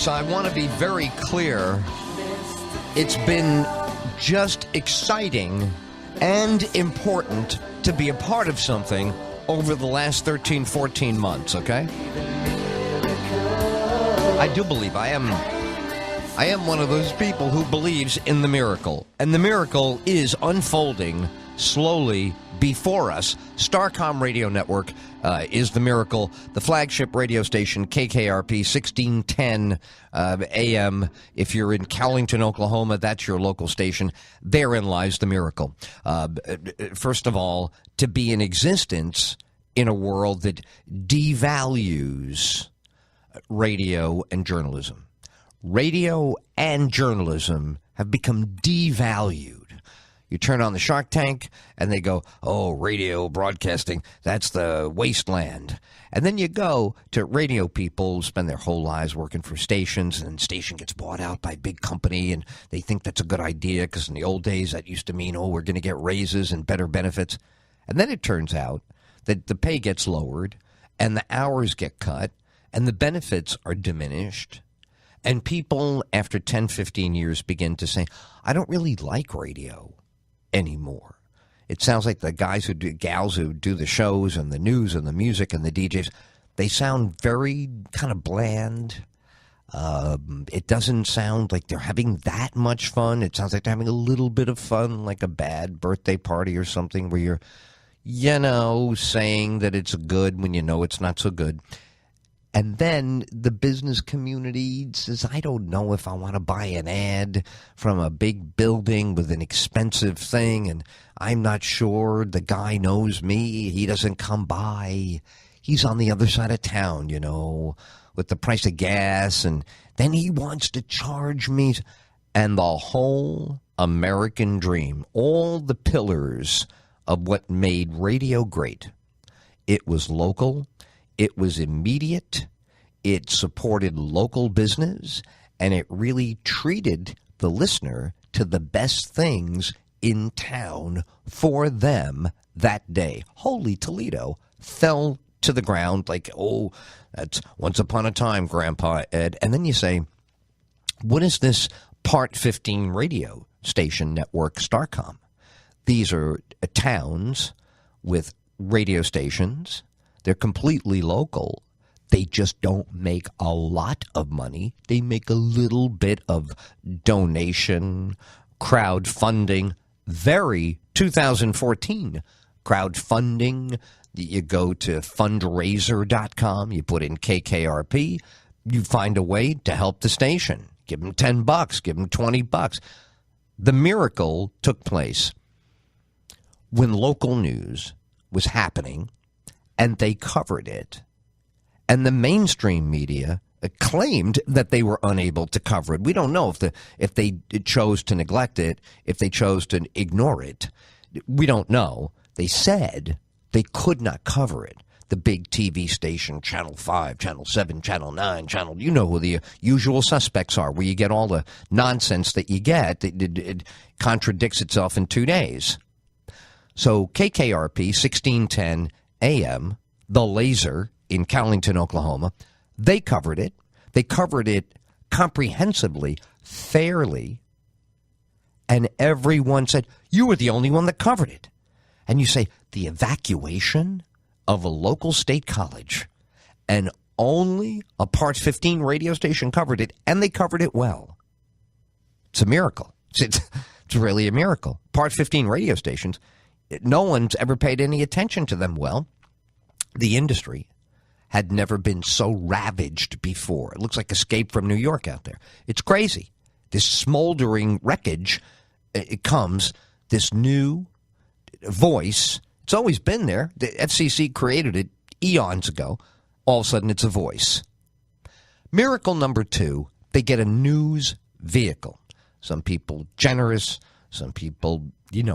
folks, I want to be very clear. It's been just exciting and important to be a part of something over the last 13, 14 months, okay? I do believe I am one of those people who believes in the miracle. And the miracle is unfolding slowly before us. Starcom Radio Network is the miracle. The flagship radio station, KKRP, 1610 AM. If you're in Cowlington, Oklahoma, that's your local station. Therein lies the miracle. First of all, to be in existence in a world that devalues radio and journalism. Radio and journalism have become devalued. You turn on the Shark Tank, and they go, oh, radio broadcasting, that's the wasteland. And then you go to radio people who spend their whole lives working for stations, and the station gets bought out by a big company, and they think that's a good idea, because in the old days that used to mean, oh, we're going to get raises and better benefits. And then it turns out that the pay gets lowered, and the hours get cut, and the benefits are diminished. And people, after 10, 15 years, begin to say, I don't really like radio anymore. It sounds like the gals who do the shows and the news and the music and the DJs, they sound very kind of bland. It doesn't sound like they're having that much fun. It sounds like they're having a little bit of fun, like a bad birthday party or something where you're, saying that it's good when you know it's not so good. And then the business community says, I don't know if I want to buy an ad from a big building with an expensive thing, and I'm not sure the guy knows me. He doesn't come by. He's on the other side of town, with the price of gas, and then he wants to charge me. And the whole American dream, all the pillars of what made radio great. It was local. It was immediate, it supported local business, and it really treated the listener to the best things in town for them that day. Holy Toledo fell to the ground like, oh, that's once upon a time, Grandpa Ed. And then you say, what is this Part 15 radio station network, Starcom? These are towns with radio stations. They're completely local. They just don't make a lot of money. They make a little bit of donation, crowdfunding. Very 2014 crowdfunding. You go to fundraiser.com. You put in KKRP. You find a way to help the station. Give them $10. Give them $20. The miracle took place when local news was happening, and they covered it. And the mainstream media claimed that they were unable to cover it. We don't know if they chose to neglect it, if they chose to ignore it. We don't know. They said they could not cover it. The big TV station, Channel 5, Channel 7, Channel 9, you know who the usual suspects are, where you get all the nonsense that you get. It contradicts itself in 2 days. So KKRP, 1610 AM, the Lazer in Cowlington, Oklahoma, they covered it. They covered it comprehensively, fairly, and everyone said, you were the only one that covered it. And you say, the evacuation of a local state college, and only a Part 15 radio station covered it, and they covered it well. It's a miracle. It's really a miracle. Part 15 radio stations, no one's ever paid any attention to them. Well, the industry had never been so ravaged before. It looks like Escape from New York out there. It's crazy. This smoldering wreckage, it comes, this new voice. It's always been there. The FCC created it eons ago. All of a sudden, it's a voice. Miracle number 2, they get a news vehicle. Some people generous. Some people,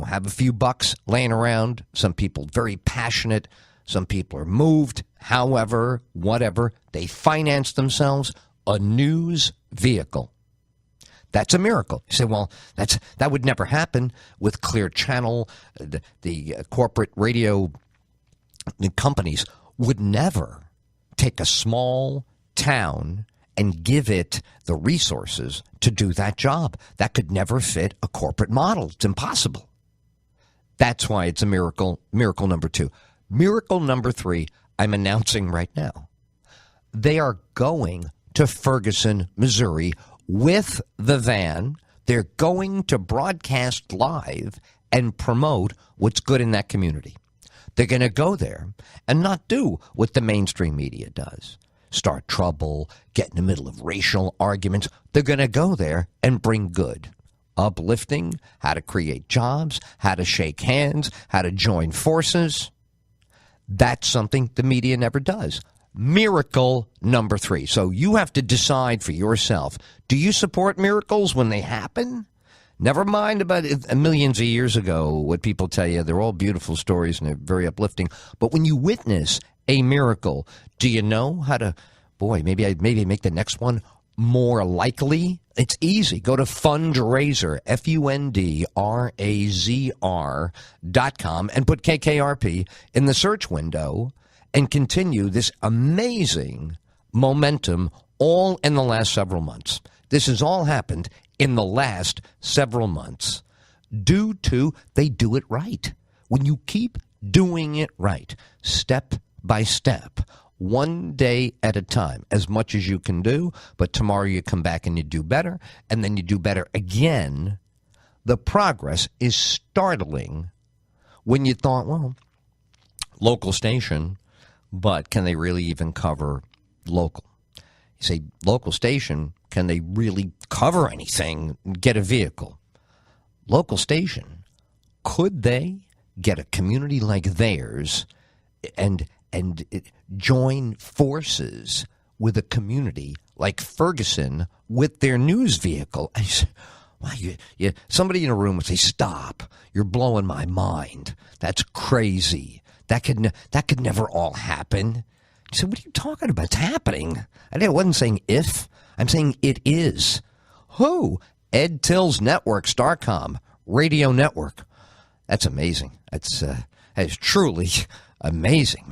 have a few bucks laying around. Some people very passionate. Some people are moved. However, whatever, they finance themselves a news vehicle. That's a miracle. You say, well, that would never happen with Clear Channel. The corporate radio companies would never take a small town and give it the resources to do that job. That could never fit a corporate model. It's impossible. That's why it's a miracle. Miracle number 2. Miracle number 3, I'm announcing right now. They are going to Ferguson, Missouri with the van. They're going to broadcast live and promote what's good in that community. They're going to go there and not do what the mainstream media does. Start trouble, get in the middle of racial arguments. They're going to go there and bring good. Uplifting, how to create jobs, how to shake hands, how to join forces. That's something the media never does. Miracle number 3. So you have to decide for yourself. Do you support miracles when they happen? Never mind about it millions of years ago, what people tell you. They're all beautiful stories and they're very uplifting. But when you witness a miracle, do you know how to, maybe make the next one more likely? It's easy. Go to fundraiser, FUNDRAZR.com, and put KKRP in the search window and continue this amazing momentum all in the last several months. This has all happened in the last several months due to they do it right. When you keep doing it right, step by step, one day at a time, as much as you can do, but tomorrow you come back and you do better, and then you do better again, the progress is startling when you thought, well, local station, but can they really even cover local? You say, local station, can they really cover anything? Get a vehicle. Local station, could they get a community like theirs and join forces with a community like Ferguson with their news vehicle? I say, wow, somebody in a room would say, stop, you're blowing my mind. That's crazy. That could never all happen. You said, what are you talking about? It's happening. I wasn't saying if. I'm saying it is. Who? Ed Tyll's network, Starcom, radio network. That's amazing. That is truly amazing.